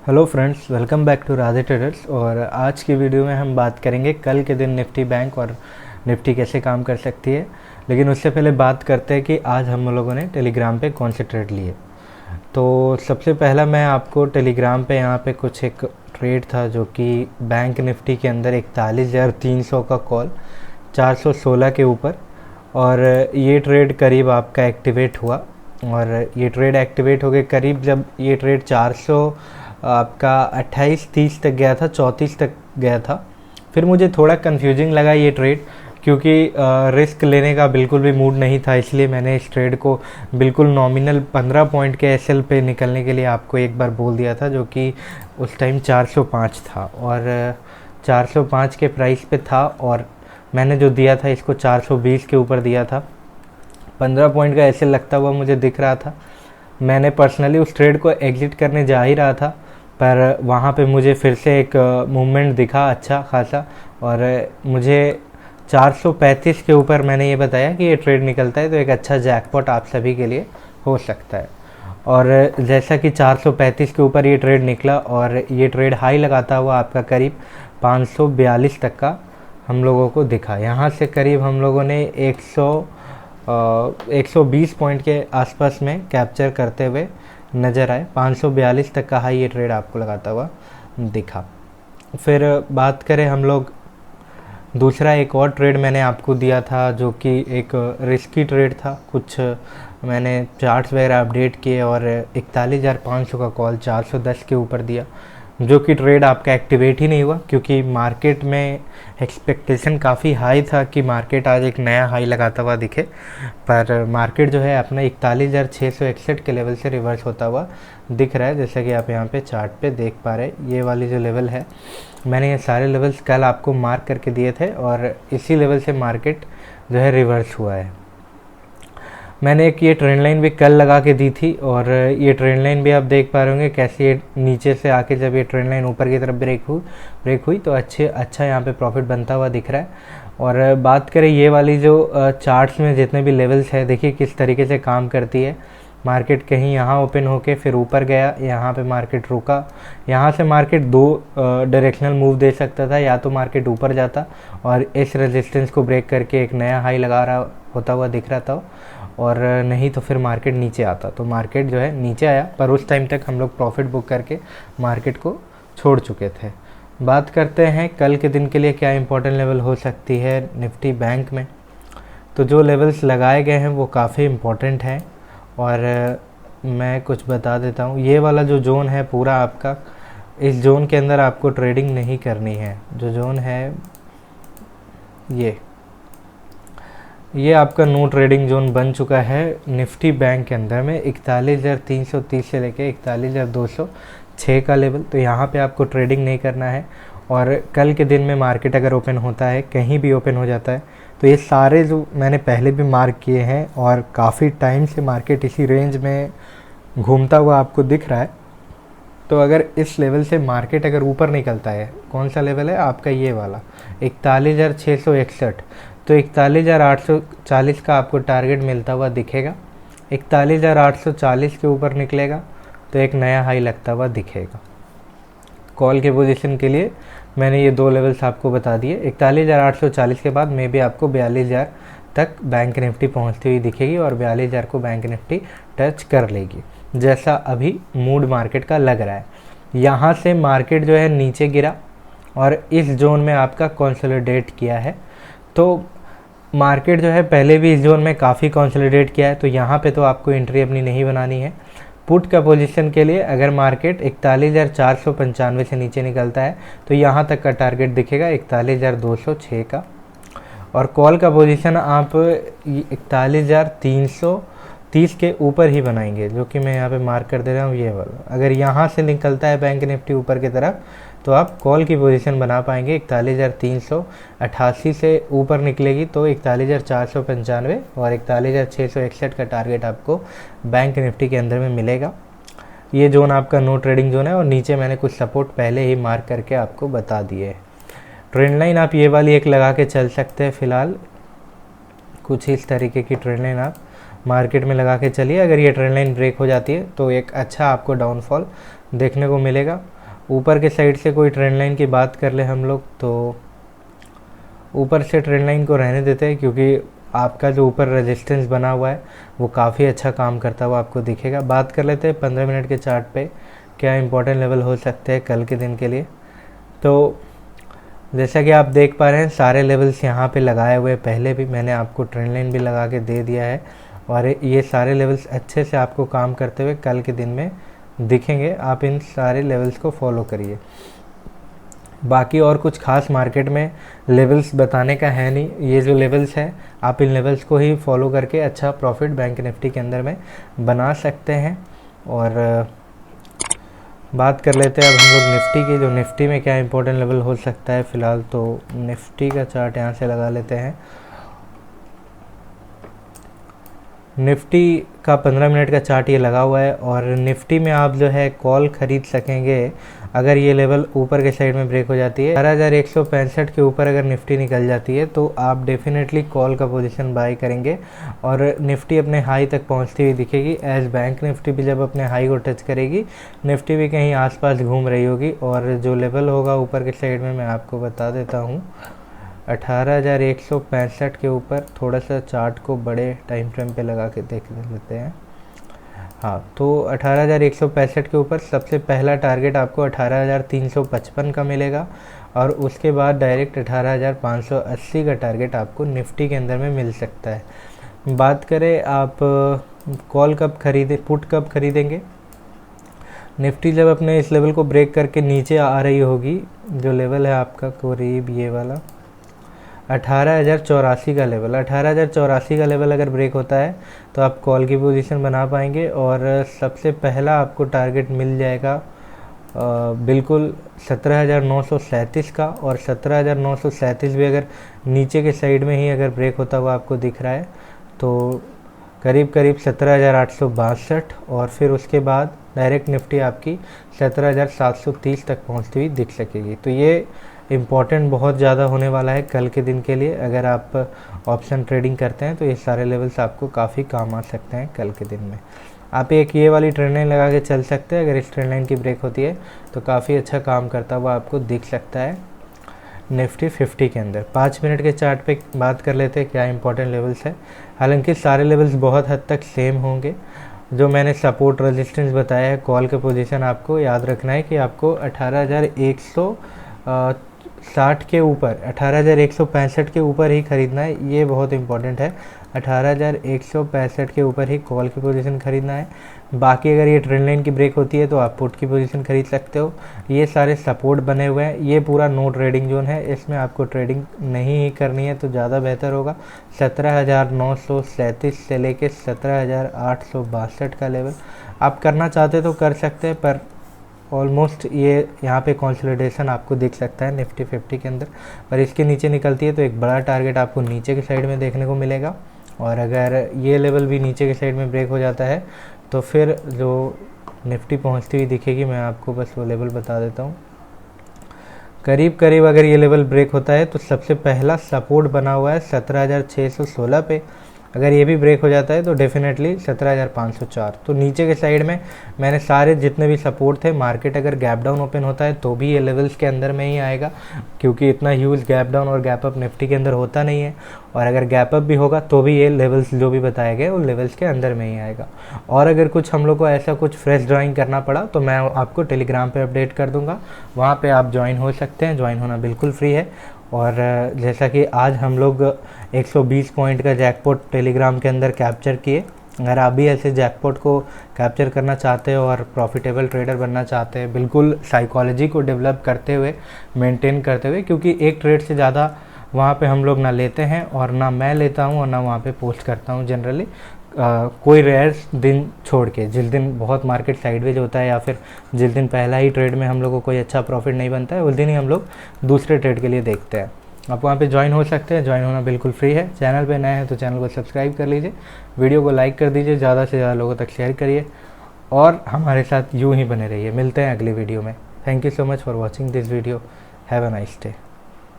Hello friends, welcome back to Radhe traders. और आज की वीडियो में हम बात करेंगे कल के दिन निफ्टी बैंक और निफ्टी कैसे काम कर सकती है। लेकिन उससे पहले बात करते हैं कि आज हम लोगों ने टेलीग्राम पे कौन से ट्रेड लिए। तो सबसे पहला मैं आपको टेलीग्राम पे यहाँ पे कुछ एक ट्रेड था जो कि बैंक निफ्टी के अंदर 41,300 का कॉल 416 के ऊपर, और ये ट्रेड करीब आपका एक्टिवेट हुआ। और ये ट्रेड एक्टिवेट हो गए करीब जब ये ट्रेड 400 आपका 28-30 तक गया था, 34 तक गया था। फिर मुझे थोड़ा कंफ्यूजिंग लगा ये ट्रेड, क्योंकि रिस्क लेने का बिल्कुल भी मूड नहीं था। इसलिए मैंने इस ट्रेड को बिल्कुल नॉमिनल 15 पॉइंट के एसएल पे निकलने के लिए आपको एक बार बोल दिया था, जो कि उस टाइम 405 था और 405 के प्राइस पे था। और मैंने जो दिया था इसको 420 के ऊपर दिया था। 15 पॉइंट का एसएल लगता हुआ मुझे दिख रहा था। मैंने पर्सनली उस ट्रेड को एग्जिट करने जा ही रहा था, पर वहाँ पे मुझे फिर से एक मूवमेंट दिखा अच्छा खासा, और मुझे 435 के ऊपर मैंने ये बताया कि ये ट्रेड निकलता है तो एक अच्छा जैकपॉट आप सभी के लिए हो सकता है। और जैसा कि 435 के ऊपर ये ट्रेड निकला और ये ट्रेड हाई लगाता हुआ आपका करीब 542 तक का हम लोगों को दिखा। यहाँ से करीब हम लोगों ने 120 पॉइंट के आसपास में कैप्चर करते हुए नज़र आए। 542 तक का हाई ये ट्रेड आपको लगाता हुआ दिखा। फिर बात करें हम लोग, दूसरा एक और ट्रेड मैंने आपको दिया था जो कि एक रिस्की ट्रेड था। कुछ मैंने चार्ट्स वगैरह अपडेट किए और 41,500 का कॉल 410 के ऊपर दिया, जो कि ट्रेड आपका एक्टिवेट ही नहीं हुआ, क्योंकि मार्केट में एक्सपेक्टेशन काफ़ी हाई था कि मार्केट आज एक नया हाई लगाता हुआ दिखे। पर मार्केट जो है अपना 41,661 के लेवल से रिवर्स होता हुआ दिख रहा है। जैसा कि आप यहाँ पे चार्ट पे देख पा रहे हैं, ये वाली जो लेवल है, मैंने ये सारे लेवल्स कल आपको मार्क करके दिए थे और इसी लेवल से मार्केट जो है रिवर्स हुआ है। मैंने एक ये ट्रेंड लाइन भी कल लगा के दी थी, और ये ट्रेंड लाइन भी आप देख पा रहे होंगे कैसे ये नीचे से आके जब ये ट्रेंड लाइन ऊपर की तरफ ब्रेक हुई तो अच्छा यहाँ पे प्रॉफिट बनता हुआ दिख रहा है। और बात करें ये वाली जो चार्ट्स में जितने भी लेवल्स है, देखिए किस तरीके से काम करती है। मार्केट कहीं यहाँ ओपन होके फिर ऊपर गया, यहाँ पे मार्केट रुका। यहाँ से मार्केट दो डायरेक्शनल मूव दे सकता था, या तो मार्केट ऊपर जाता और इस रेजिस्टेंस को ब्रेक करके एक नया हाई लगा रहा होता हुआ दिख रहा था, और नहीं तो फिर मार्केट नीचे आता। तो मार्केट जो है नीचे आया, पर उस टाइम तक हम लोग प्रॉफिट बुक करके मार्केट को छोड़ चुके थे। बात करते हैं कल के दिन के लिए क्या इंपॉर्टेंट लेवल हो सकती है निफ्टी बैंक में। तो जो लेवल्स लगाए गए हैं वो काफ़ी इम्पोर्टेंट हैं, और मैं कुछ बता देता हूँ। ये वाला जो जोन है पूरा आपका, इस जोन के अंदर आपको ट्रेडिंग नहीं करनी है। जो जोन है ये आपका नो ट्रेडिंग जोन बन चुका है निफ्टी बैंक के अंदर में। 41,330 से लेके 41,206 का लेवल, तो यहाँ पे आपको ट्रेडिंग नहीं करना है। और कल के दिन में मार्केट अगर ओपन होता है, कहीं भी ओपन हो जाता है, तो ये सारे जो मैंने पहले भी मार्क किए हैं और काफ़ी टाइम से मार्केट इसी रेंज में घूमता हुआ आपको दिख रहा है। तो अगर इस लेवल से मार्केट अगर ऊपर निकलता है, कौन सा लेवल है आपका, ये वाला 41,661, तो 41,840 का आपको टारगेट मिलता हुआ दिखेगा। 41,840 के ऊपर निकलेगा तो एक नया हाई लगता हुआ दिखेगा। कॉल के पोजीशन के लिए मैंने ये दो लेवल्स आपको बता दिए। 41,840 के बाद में भी आपको 42,000 तक बैंक निफ्टी पहुंचती हुई दिखेगी, और 42,000 को बैंक निफ्टी टच कर लेगी, जैसा अभी मूड मार्केट का लग रहा है। यहाँ से मार्केट जो है नीचे गिरा और इस जोन में आपका कंसोलिडेट किया है। तो मार्केट जो है पहले भी इस जोन में काफ़ी कंसोलिडेट किया है, तो यहाँ पे तो आपको एंट्री अपनी नहीं बनानी है। पुट का पोजीशन के लिए अगर मार्केट 41,495 से नीचे निकलता है तो यहाँ तक का टारगेट दिखेगा 41,206 का। और कॉल का पोजीशन आप 41,330 के ऊपर ही बनाएंगे, जो कि मैं यहाँ पे मार्क कर दे रहा हूँ ये वाला। अगर यहाँ से निकलता है बैंक निफ्टी ऊपर की तरफ तो आप कॉल की पोजीशन बना पाएंगे। 41,388 से ऊपर निकलेगी तो 41,495 और 41,661 का टारगेट आपको बैंक निफ्टी के अंदर में मिलेगा। ये जोन आपका नो ट्रेडिंग जोन है, और नीचे मैंने कुछ सपोर्ट पहले ही मार्क करके आपको बता दिए। ट्रेंड लाइन आप ये वाली एक लगा के चल सकते हैं। फ़िलहाल कुछ इस तरीके की ट्रेंड लाइन आप मार्केट में लगा के चलिए। अगर ये ट्रेंड लाइन ब्रेक हो जाती है तो एक अच्छा आपको डाउनफॉल देखने को मिलेगा। ऊपर के साइड से कोई ट्रेंड लाइन की बात कर ले हम लोग, तो ऊपर से ट्रेंड लाइन को रहने देते हैं, क्योंकि आपका जो ऊपर रेजिस्टेंस बना हुआ है वो काफ़ी अच्छा काम करता हुआ आपको दिखेगा। बात कर लेते हैं 15 मिनट के चार्ट पे क्या इंपॉर्टेंट लेवल हो सकते हैं कल के दिन के लिए। तो जैसा कि आप देख पा रहे हैं सारे लेवल्स यहाँ पे लगाए हुए, पहले भी मैंने आपको ट्रेंड लाइन भी लगा के दे दिया है, और ये सारे लेवल्स अच्छे से आपको काम करते हुए कल के दिन में दिखेंगे। आप इन सारे लेवल्स को फॉलो करिए। बाकी और कुछ खास मार्केट में लेवल्स बताने का है नहीं, ये जो लेवल्स हैं आप इन लेवल्स को ही फॉलो करके अच्छा प्रॉफिट बैंक निफ्टी के अंदर में बना सकते हैं। और बात कर लेते हैं अब हम लोग निफ्टी की, जो निफ्टी में क्या इंपॉर्टेंट लेवल हो सकता है फ़िलहाल। तो निफ्टी का चार्ट यहाँ से लगा लेते हैं। निफ्टी का 15 मिनट का चार्ट ये लगा हुआ है, और निफ्टी में आप जो है कॉल ख़रीद सकेंगे अगर ये लेवल ऊपर के साइड में ब्रेक हो जाती है। 18,165 के ऊपर अगर निफ्टी निकल जाती है तो आप डेफिनेटली कॉल का पोजीशन बाय करेंगे, और निफ्टी अपने हाई तक पहुंचती हुई दिखेगी। एज बैंक निफ्टी भी जब अपने हाई को टच करेगी, निफ्टी भी कहीं आसपास घूम रही होगी, और जो लेवल होगा ऊपर के साइड में मैं आपको बता देता हूँ 18,165 के ऊपर। थोड़ा सा चार्ट को बड़े टाइम फ्रेम पे लगा के देख लेते हैं। हाँ, तो 18,165 के ऊपर सबसे पहला टारगेट आपको 18,355 का मिलेगा, और उसके बाद डायरेक्ट 18,580 का टारगेट आपको निफ्टी के अंदर में मिल सकता है। बात करें आप कॉल कब खरीदे, पुट कब खरीदेंगे। निफ्टी जब अपने इस लेवल को ब्रेक करके नीचे आ रही होगी, जो लेवल है आपका करीब ये वाला 18,084 का लेवल, 18,084 का लेवल अगर ब्रेक होता है तो आप कॉल की पोजीशन बना पाएंगे, और सबसे पहला आपको टारगेट मिल जाएगा बिल्कुल 17,937 का, और 17,937 भी अगर नीचे के साइड में ही अगर ब्रेक होता हुआ आपको दिख रहा है तो करीब करीब 17,862, और फिर उसके बाद डायरेक्ट निफ्टी आपकी 17,730 तक पहुंचती हुई दिख सकेगी। तो ये इम्पॉर्टेंट बहुत ज़्यादा होने वाला है कल के दिन के लिए। अगर आप ऑप्शन ट्रेडिंग करते हैं तो ये सारे लेवल्स आपको काफ़ी काम आ सकते हैं कल के दिन में। आप एक ये वाली ट्रेंड लाइन लगा के चल सकते हैं, अगर इस ट्रेंड लाइन की ब्रेक होती है तो काफ़ी अच्छा काम करता हुआ आपको दिख सकता है निफ्टी 50 के अंदर। 5 मिनट के चार्ट पे बात कर लेते हैं क्या इंपॉर्टेंट लेवल्स है। हालांकि सारे लेवल्स बहुत हद तक सेम होंगे। जो मैंने सपोर्ट रेजिस्टेंस बताया है कॉल के पोजीशन, आपको याद रखना है कि आपको 18,160 के ऊपर, 18,165 के ऊपर ही खरीदना है। ये बहुत इंपॉर्टेंट है, 18,165 के ऊपर ही कॉल की पोजीशन खरीदना है। बाकी अगर ये ट्रेंड लाइन की ब्रेक होती है तो आप पुट की पोजीशन खरीद सकते हो। ये सारे सपोर्ट बने हुए हैं, ये पूरा नो ट्रेडिंग जोन है, इसमें आपको ट्रेडिंग नहीं ही करनी है तो ज़्यादा बेहतर होगा। 17,937 से लेके 17,862 का लेवल आप करना चाहते तो कर सकते हैं, पर ऑलमोस्ट ये यहाँ पे कंसोलिडेशन आपको दिख सकता है निफ्टी 50 के अंदर। पर इसके नीचे निकलती है तो एक बड़ा टारगेट आपको नीचे के साइड में देखने को मिलेगा, और अगर ये लेवल भी नीचे के साइड में ब्रेक हो जाता है तो फिर जो निफ्टी पहुँचती हुई दिखेगी, मैं आपको बस वो लेवल बता देता हूँ। करीब करीब अगर ये लेवल ब्रेक होता है तो सबसे पहला सपोर्ट बना हुआ है 17,616 पे। अगर ये भी ब्रेक हो जाता है तो डेफिनेटली 17,504। तो नीचे के साइड में मैंने सारे जितने भी सपोर्ट थे, मार्केट अगर गैप डाउन ओपन होता है तो भी ये लेवल्स के अंदर में ही आएगा, क्योंकि इतना ह्यूज गैप डाउन और गैप अप निफ्टी के अंदर होता नहीं है। और अगर गैप अप भी होगा तो भी ये लेवल्स जो भी बताए गए उन लेवल्स के अंदर में ही आएगा। और अगर कुछ हम लोग को ऐसा कुछ फ्रेश ड्राइंग करना पड़ा तो मैं आपको टेलीग्राम पर अपडेट कर दूँगा, वहाँ पर आप ज्वाइन हो सकते हैं। ज्वाइन होना बिल्कुल फ्री है। और जैसा कि आज हम लोग 120 पॉइंट का जैकपॉट टेलीग्राम के अंदर कैप्चर किए, अगर आप भी ऐसे जैकपॉट को कैप्चर करना चाहते हो और प्रॉफिटेबल ट्रेडर बनना चाहते हैं, बिल्कुल साइकोलॉजी को डेवलप करते हुए, मेंटेन करते हुए, क्योंकि एक ट्रेड से ज़्यादा वहाँ पे हम लोग ना लेते हैं और ना मैं लेता हूँ और ना वहाँ पे पोस्ट करता हूँ जनरली। कोई रेयर दिन छोड़ के, जिस दिन बहुत मार्केट साइडवेज होता है या फिर जिस दिन पहला ही ट्रेड में हम लोग को कोई अच्छा प्रॉफिट नहीं बनता है, उस दिन ही हम लोग दूसरे ट्रेड के लिए देखते हैं। आप वहाँ पे ज्वाइन हो सकते हैं, ज्वाइन होना बिल्कुल फ्री है। चैनल पे नए हैं तो चैनल को सब्सक्राइब कर लीजिए, वीडियो को लाइक कर दीजिए, ज़्यादा से ज़्यादा लोगों तक शेयर करिए और हमारे साथ यूँ ही बने रहिए। मिलते हैं अगली वीडियो में। Thank you so much for watching this video. Have a nice day.